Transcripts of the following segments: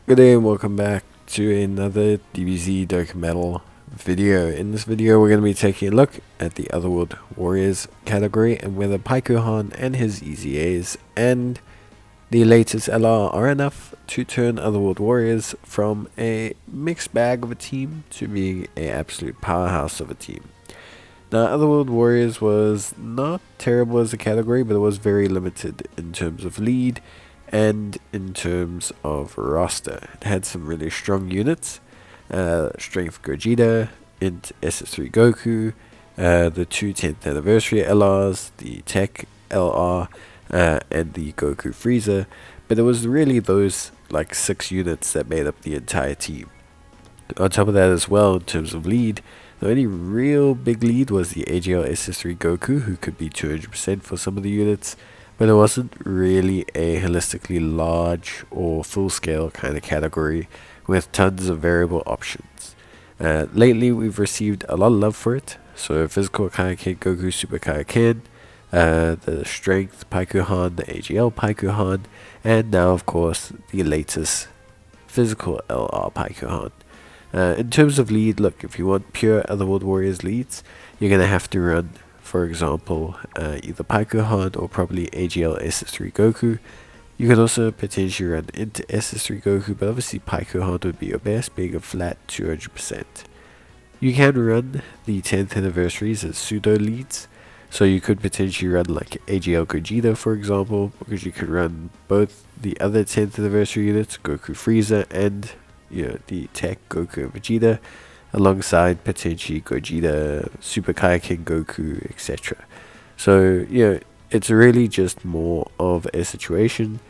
Good day and welcome back to another DBZ Dokkan Battle video. In this video we're going to be taking a look at the Otherworld Warriors category and whether Paikuhan and his EZAs and the latest LR are enough to turn Otherworld Warriors from a mixed bag of a team to being an absolute powerhouse of a team. Now, Otherworld Warriors was not terrible as a category, but it was very limited in terms of lead and in terms of roster. It had some really strong units, Strength Gogeta, Int SS3 Goku, the two 10th anniversary LRs, the Tech LR, and the Goku Frieza, but it was really those like 6 units that made up the entire team. On top of that as well, in terms of lead, the only real big lead was the AGL SS3 Goku, who could be 200% for some of the units, but it wasn't really a holistically large or full-scale kind of category with tons of variable options. Lately, we've received a lot of love for it. So, Physical Kaioken Goku Super Kaioken, the Strength Paikuhan, the AGL Paikuhan, and now, of course, the latest Physical LR Paikuhan. In terms of lead, look, if you want pure Otherworld Warriors leads, you're going to have to run, for example, either Paikuhan or probably AGL SS3 Goku. You can also potentially run into SS3 Goku, but obviously Paikuhan would be your best, being a flat 200%. You can run the 10th anniversaries as pseudo leads, so you could potentially run like AGL Gogeta, for example, because you could run both the other 10th anniversary units, Goku Frieza, and the Tech Goku and Vegeta, alongside potentially Gogeta, Super Kaioken Goku, etc. So, it's really just more of a situation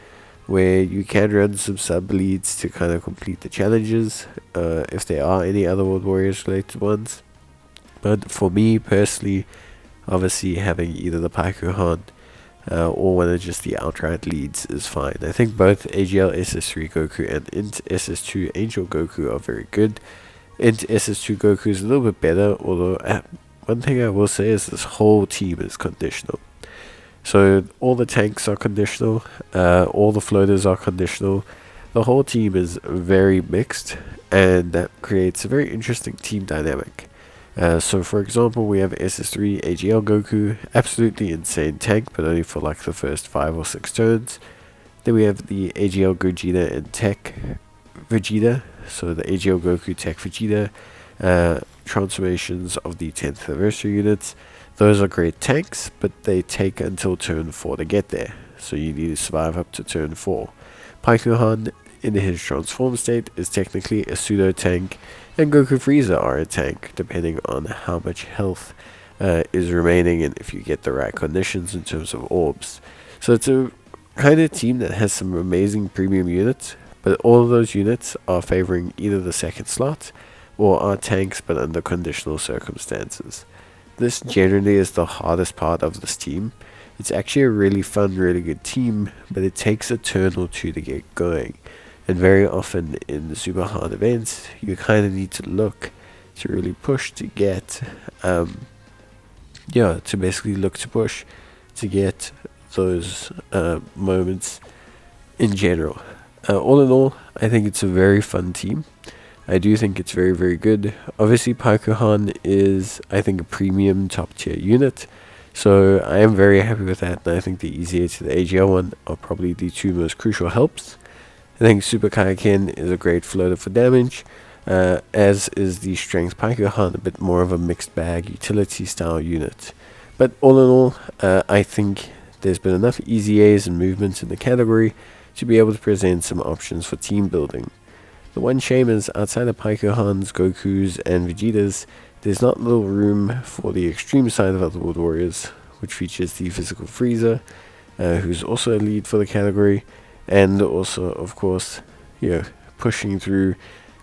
where you can run some sub-leads to kind of complete the challenges, if there are any Otherworld Warriors related ones. But for me personally, obviously having either the Paikuhan or one of just the outright leads is fine. I think both AGL SS3 Goku and Int SS2 Angel Goku are very good. Int SS2 Goku is a little bit better, although one thing I will say is this whole team is conditional. So all the tanks are conditional, all the floaters are conditional. The whole team is very mixed, and that creates a very interesting team dynamic. So for example, we have SS3 AGL Goku, absolutely insane tank, but only for like the first 5 or 6 turns. Then we have the AGL Gogeta and Tech Vegeta, so the AGL Goku Tech Vegeta transformations of the 10th anniversary units. Those are great tanks, but they take until turn 4 to get there, so you need to survive up to turn 4. Paikuhan in his transform state is technically a pseudo tank, and Goku Frieza are a tank, depending on how much health is remaining and if you get the right conditions in terms of orbs. So it's a kind of team that has some amazing premium units, but all of those units are favoring either the second slot or are tanks but under conditional circumstances. This generally is the hardest part of this team. It's actually a really fun, really good team, but it takes a turn or two to get going. And very often in the super hard events, you kind of need to look to really push to get, to basically look to push to get those moments in general. All in all, I think it's a very fun team. I do think it's very, very good. Obviously, Paikuhan is, I think, a premium top tier unit. So I am very happy with that. And I think the EZA to the AGL one are probably the two most crucial helps. I think Super Kaioken is a great floater for damage, as is the Strength Paikuhan, a bit more of a mixed bag utility style unit. But all in all, I think there's been enough EZAs and movements in the category to be able to present some options for team building. The one shame is, outside of Paikuhan's, Goku's, and Vegeta's, there's not little room for the extreme side of Otherworld Warriors, which features the Physical Frieza, who's also a lead for the category, and also, of course, pushing through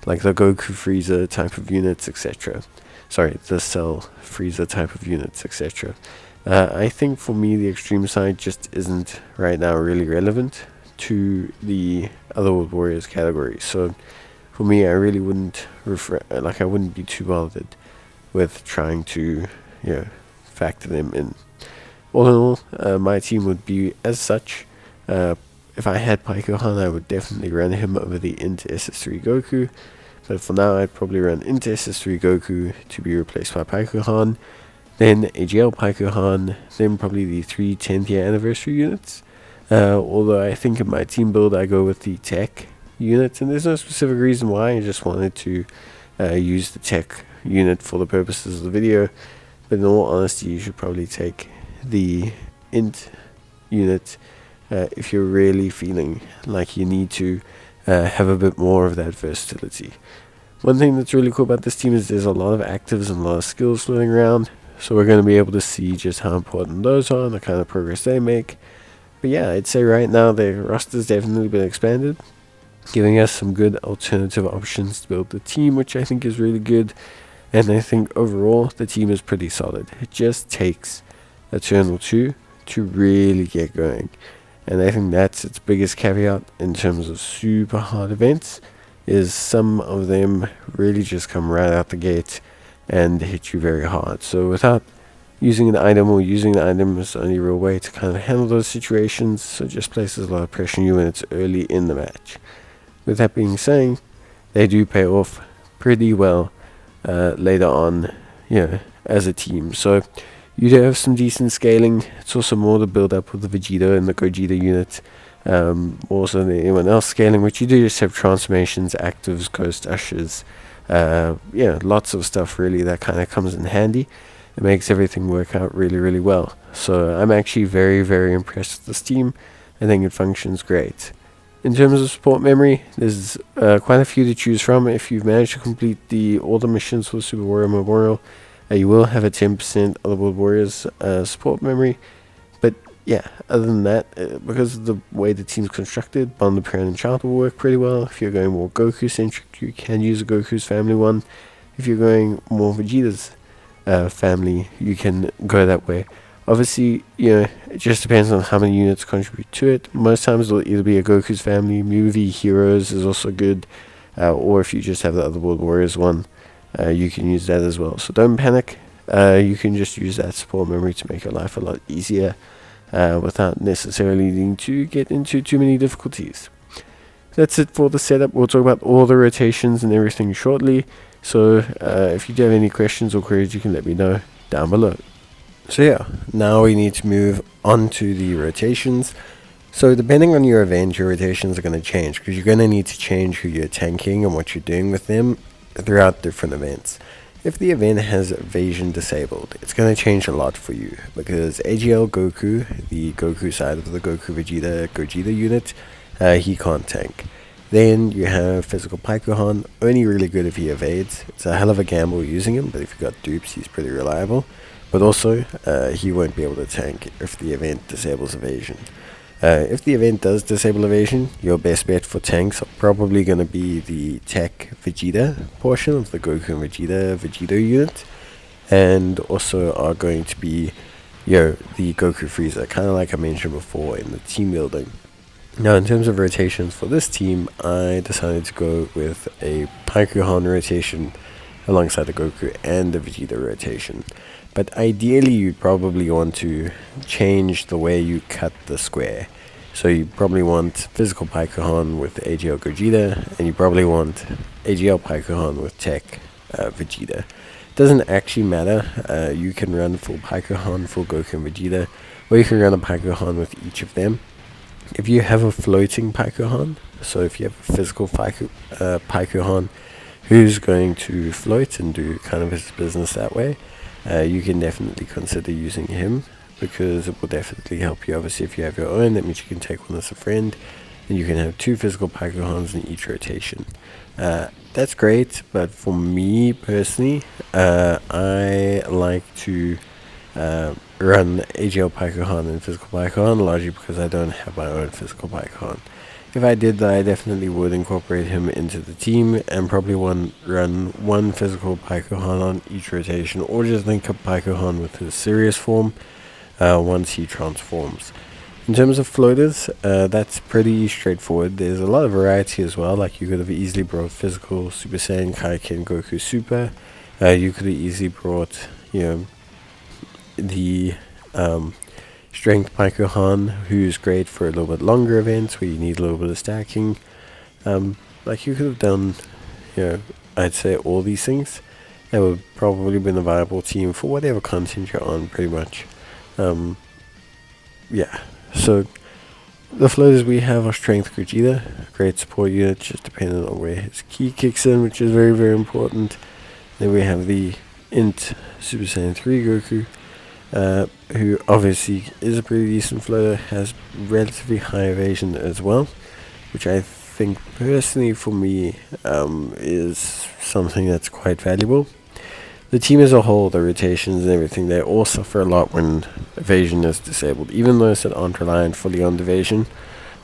like the Goku Frieza type of units, etc. Sorry, the Cell Frieza type of units, etc. I think for me, the extreme side just isn't right now really relevant to the Otherworld Warriors category. So for me, I really wouldn't I wouldn't be too bothered with trying to factor them in. All in all, my team would be as such if I had Paikuhan, I would definitely run him over the Int SS3 Goku. But for now, I'd probably run Int SS3 Goku to be replaced by Paikuhan. Then AGL Paikuhan, then probably the 3 10th year anniversary units. Although I think in my team build I go with the tech unit, and there's no specific reason why, I just wanted to use the tech unit for the purposes of the video. But in all honesty, you should probably take the int unit if you're really feeling like you need to have a bit more of that versatility. One thing that's really cool about this team is there's a lot of actives and a lot of skills floating around, so we're going to be able to see just how important those are and the kind of progress they make. But yeah, I'd say right now their roster's definitely been expanded, giving us some good alternative options to build the team, which I think is really good. And I think overall the team is pretty solid. It just takes a turn or two to really get going. And I think that's its biggest caveat in terms of super hard events, is some of them really just come right out the gate and hit you very hard. So without using an item, or using the item is the only real way to kind of handle those situations, so it just places a lot of pressure on you when it's early in the match. With that being said, they do pay off pretty well later on, as a team. So you do have some decent scaling. It's also more the build up of the Vegeta and the Gogeta unit, more so than anyone else scaling, which you do just have transformations, actives, ghost ushers, lots of stuff really that kind of comes in handy. It makes everything work out really, really well. So I'm actually very, very impressed with this team. I think it functions great. In terms of support memory, there's quite a few to choose from. If you've managed to complete all the missions for Super Warrior Memorial, you will have a 10% Otherworld Warriors support memory. But yeah, other than that, because of the way the team's constructed, Bond, Parent, and Child will work pretty well. If you're going more Goku-centric, you can use a Goku's family one. If you're going more Vegeta's family, you can go that way. Obviously, it just depends on how many units contribute to it. Most times it'll either be a Goku's family, movie, heroes is also good, or if you just have the Otherworld Warriors one, you can use that as well. So don't panic, you can just use that support memory to make your life a lot easier, without necessarily needing to get into too many difficulties. That's it for the setup. We'll talk about all the rotations and everything shortly. So if you do have any questions or queries, you can let me know down below. So yeah, now we need to move on to the rotations. So depending on your event, your rotations are going to change, because you're going to need to change who you're tanking and what you're doing with them throughout different events. If the event has evasion disabled, it's going to change a lot for you, because AGL Goku, the Goku side of the Goku Vegeta Gogeta unit, he can't tank. Then you have physical Paikuhan, only really good if he evades. It's a hell of a gamble using him, but if you've got dupes, he's pretty reliable. But also, he won't be able to tank if the event disables evasion. If the event does disable evasion, your best bet for tanks are probably going to be the Tech Vegeta portion of the Goku and Vegeta unit, and also are going to be the Goku Frieza, kind of like I mentioned before in the team building. Now, in terms of rotations for this team, I decided to go with a Paikuhan rotation alongside the Goku and the Vegeta rotation. But ideally, you'd probably want to change the way you cut the square. So you probably want physical Paikuhan with AGL Gogeta, and you probably want AGL Paikuhan with Tech Vegeta. Doesn't actually matter. You can run full Paikuhan, full Goku and Vegeta, or you can run a Paikuhan with each of them. If you have a floating Paikuhan, so if you have a physical Paikuhan who's going to float and do kind of his business that way, you can definitely consider using him, because it will definitely help you. Obviously, if you have your own, that means you can take one as a friend, and you can have 2 physical Paikuhans in each rotation. That's great, but for me personally, I like to run AGL Paikuhan and physical Paikuhan, largely because I don't have my own physical Paikuhan. If I did that, I definitely would incorporate him into the team, and probably run one physical Paikuhan on each rotation, or just link up Paikuhan with his serious form once he transforms. In terms of floaters, that's pretty straightforward. There's a lot of variety as well. Like, you could have easily brought physical Super Saiyan Kaioken Goku Super. You could have easily brought, the strength Paikuhan, who's great for a little bit longer events where you need a little bit of stacking. Like you could have done, I'd say all these things. That would probably been a viable team for whatever content you're on, pretty much. Yeah, so the floaters we have are Strength Gogeta, great support unit, just depending on where his ki kicks in, which is very, very important. Then we have the Int Super Saiyan 3 Goku, who obviously is a pretty decent floater, has relatively high evasion as well, which I think personally for me is something that's quite valuable. The team as a whole, the rotations and everything, they all suffer a lot when evasion is disabled, even those that aren't reliant fully on evasion.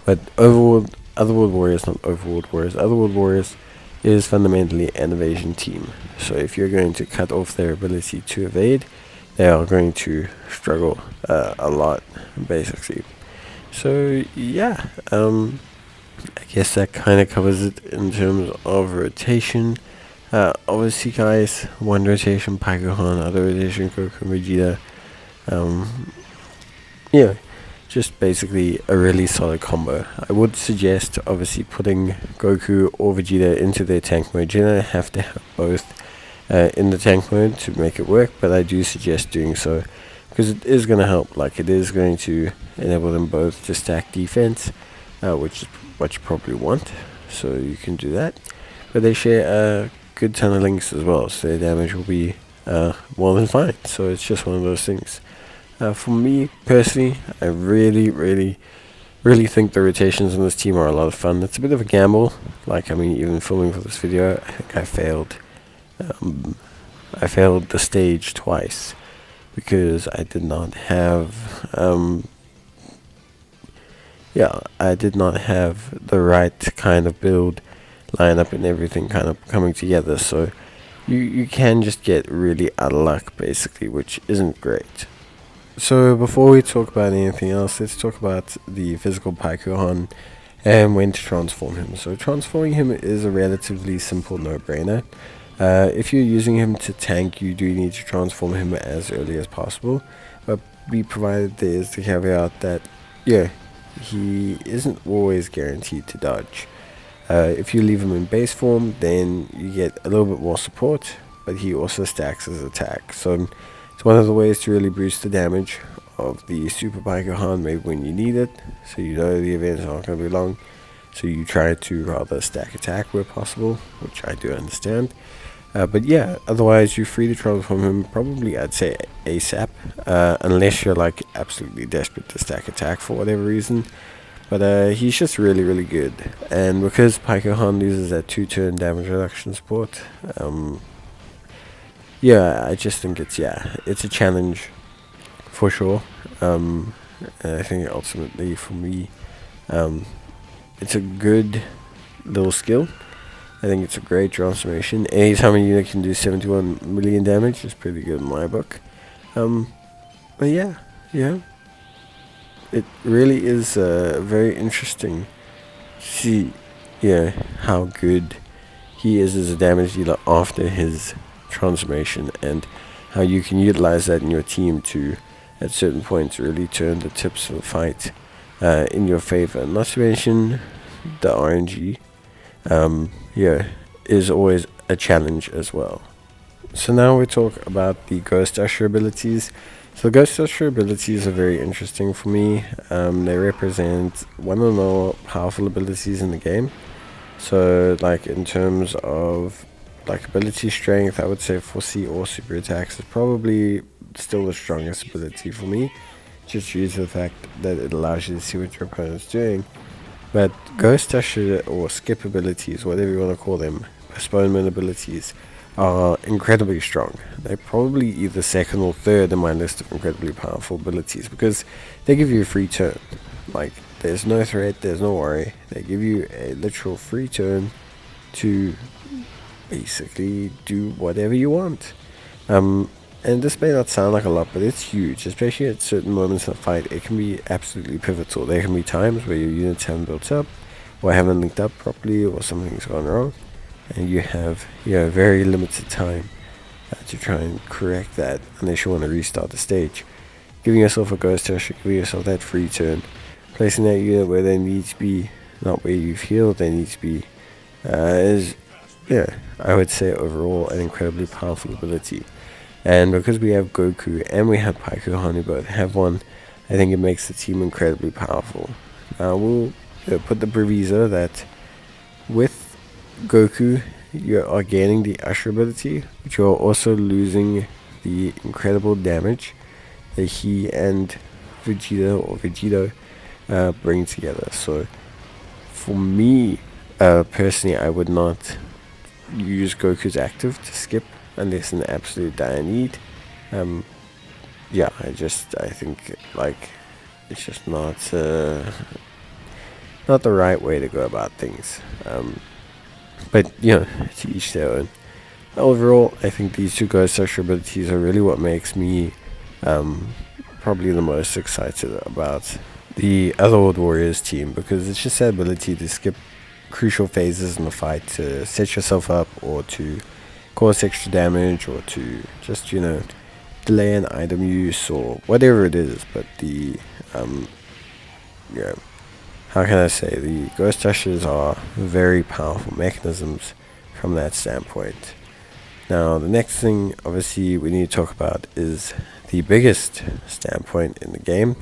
But Otherworld Warriors is fundamentally an evasion team. So if you're going to cut off their ability to evade, they are going to struggle a lot, basically. So yeah, I guess that kind of covers it in terms of rotation. Obviously, guys, one rotation Paikuhan, other rotation Goku and Vegeta. Just basically a really solid combo. I would suggest, obviously, putting Goku or Vegeta into their tank mode. You don't have to have both in the tank mode to make it work, but I do suggest doing so because it is going to help. Like, it is going to enable them both to stack defense, which is what you probably want. So you can do that. But they share a good ton of links as well, so their damage will be more than fine. So it's just one of those things. For me personally, I really think the rotations on this team are a lot of fun. It's a bit of a gamble. Like, I mean, even filming for this video, I think I failed. I failed the stage twice because I did not have I did not have the right kind of build lineup and everything kind of coming together. So you can just get really out of luck, basically, which isn't great. So before we talk about anything else, let's talk about the physical Paikuhan and when to transform him. So transforming him is a relatively simple no-brainer. If you're using him to tank, you do need to transform him as early as possible, but be provided there is the caveat that he isn't always guaranteed to dodge. If you leave him in base form, then you get a little bit more support, but he also stacks his attack. So it's one of the ways to really boost the damage of the Super Paikuhan, maybe when you need it, so you know the events aren't going to be long. So you try to rather stack attack where possible, which I do understand. But yeah, otherwise you're free to transform him, probably I'd say ASAP, unless you're like absolutely desperate to stack attack for whatever reason. But he's just really good, and because Paikuhan loses that 2-turn damage reduction support, I just think it's a challenge for sure. And I think ultimately for me, it's a good little skill. I think it's a great transformation. Anytime a unit can do 71 million damage is pretty good in my book. But yeah. It really is very interesting to see, how good he is as a damage dealer after his transformation, and how you can utilize that in your team to, at certain points, really turn the tips of the fight in your favor. Not to mention the RNG, is always a challenge as well. So now we talk about the Ghost Usher abilities. So Ghost Usher abilities are very interesting for me. They represent one of the more powerful abilities in the game. So like in terms of like ability strength, I would say Foresee or Super Attacks is probably still the strongest ability for me, just due to the fact that it allows you to see what your opponent's doing. But Ghost Usher or Skip abilities, whatever you want to call them, postponement abilities, are incredibly strong. They're probably either second or third in my list of incredibly powerful abilities, because they give you a free turn. Like, there's no threat, there's no worry. They give you a literal free turn to basically do whatever you want. And this may not sound like a lot, but it's huge, especially at certain moments in a fight. It can be absolutely pivotal. There can be times where your units haven't built up, or haven't linked up properly, or something's gone wrong, and you have very limited time to try and correct that, unless you want to restart the stage. giving yourself a ghost dash, giving yourself that free turn, placing that unit where they need to be, not where you've healed they need to be, is, yeah, I would say overall an incredibly powerful ability. And because we have Goku and we have Paikuhan who both have one, I think it makes the team incredibly powerful. Now we'll put the proviso that with Goku you are gaining the Usher ability, but you are also losing the incredible damage that he and Vegito bring together. So for me, personally, I would not use Goku's active to skip unless in absolute dire need. Yeah, I think like it's just not the right way to go about things. But to each their own. Overall, I think these two Ghost Usher abilities are really what makes me probably the most excited about the Otherworld Warriors team, because it's just that ability to skip crucial phases in the fight to set yourself up or to cause extra damage or to just delay an item use or whatever it is. But the how can I say, the Ghost Ushers are very powerful mechanisms from that standpoint. Now the next thing obviously we need to talk about is the biggest standpoint in the game,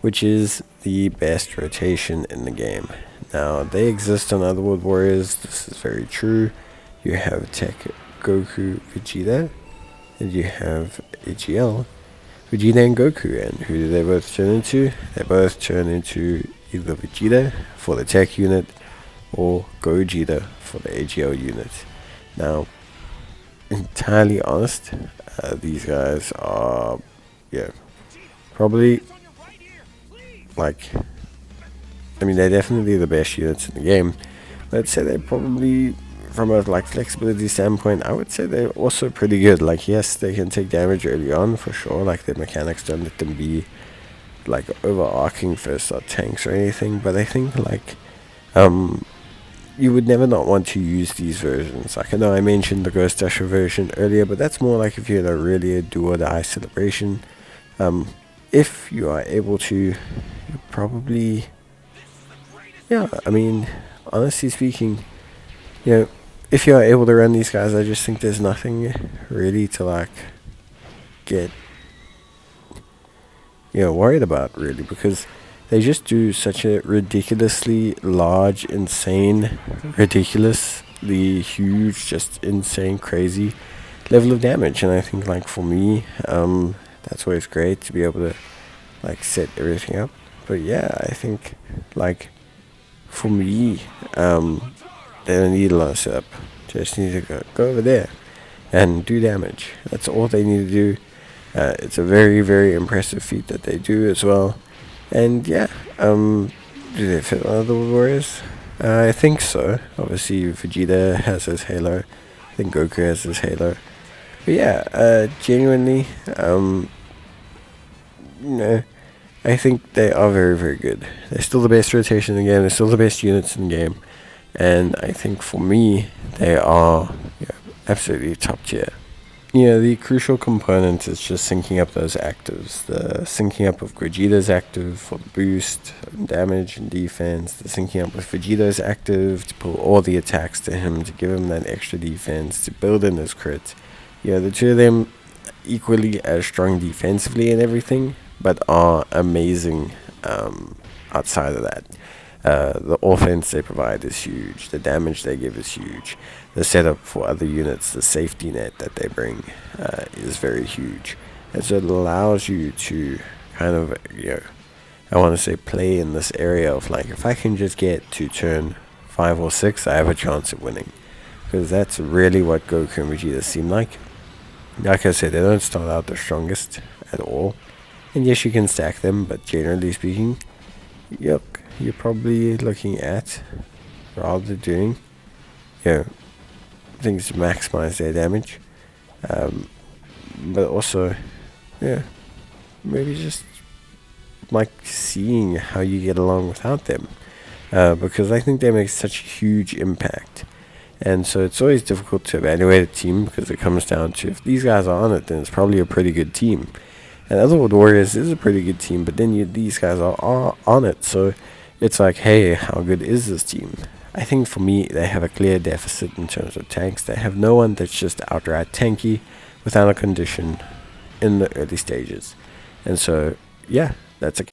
which is the best rotation in the game. Now they exist on Otherworld Warriors, this is very true. You have Tech Goku Vegeta, and you have AGL Vegeta and Goku, and who do they both turn into? They both turn into either Vegeta for the Tech unit or Gogeta for the AGL unit. Now, entirely honest, these guys are, probably, they're definitely the best units in the game. But I'd say they're probably, from a flexibility standpoint, I would say they're also pretty good. Yes, they can take damage early on for sure. Their mechanics don't let them be overarching first star tanks or anything. But I think you would never not want to use these versions. I know I mentioned the Ghost Usher version earlier, but that's more if you had a do or die celebration. If you are able to, you probably, honestly speaking, if you are able to run these guys, I just think there's nothing really to get worried about, really, because they just do such a ridiculously large, insane, ridiculously huge, just insane, crazy level of damage. And I think for me, that's always great to be able to set everything up. But yeah, I think for me, they don't need a lot of setup. Just need to go over there and do damage. That's all they need to do. It's a very, very impressive feat that they do as well. And do they fit on other warriors? I think so. Obviously, Vegeta has his Halo. I think Goku has his Halo. But genuinely, I think they are very, very good. They're still the best rotation in the game. They're still the best units in the game. And I think for me, they are absolutely top tier. The crucial component is just syncing up those actives. The syncing up of Gogeta's active for the boost and damage and defense. The syncing up with Vegeta's active to pull all the attacks to him, to give him that extra defense, to build in his crit. The two of them equally as strong defensively and everything, but are amazing outside of that. The offense they provide is huge. The damage they give is huge. The setup for other units, the safety net that they bring is very huge. And so it allows you to kind of, I want to say play in this area of if I can just get to turn 5 or 6, I have a chance at winning. Because that's really what Goku and Vegeta seem like. Like I said, they don't start out the strongest at all. And yes, you can stack them, but generally speaking, you're probably looking at rather doing things to maximize their damage, but also maybe just seeing how you get along without them, because I think they make such a huge impact. And so it's always difficult to evaluate a team, because it comes down to, if these guys are on it, then it's probably a pretty good team. And Otherworld Warriors is a pretty good team, but then these guys are on it, so it's like, hey, how good is this team? I think for me, they have a clear deficit in terms of tanks. They have no one that's just outright tanky without a condition in the early stages. And so, yeah, that's a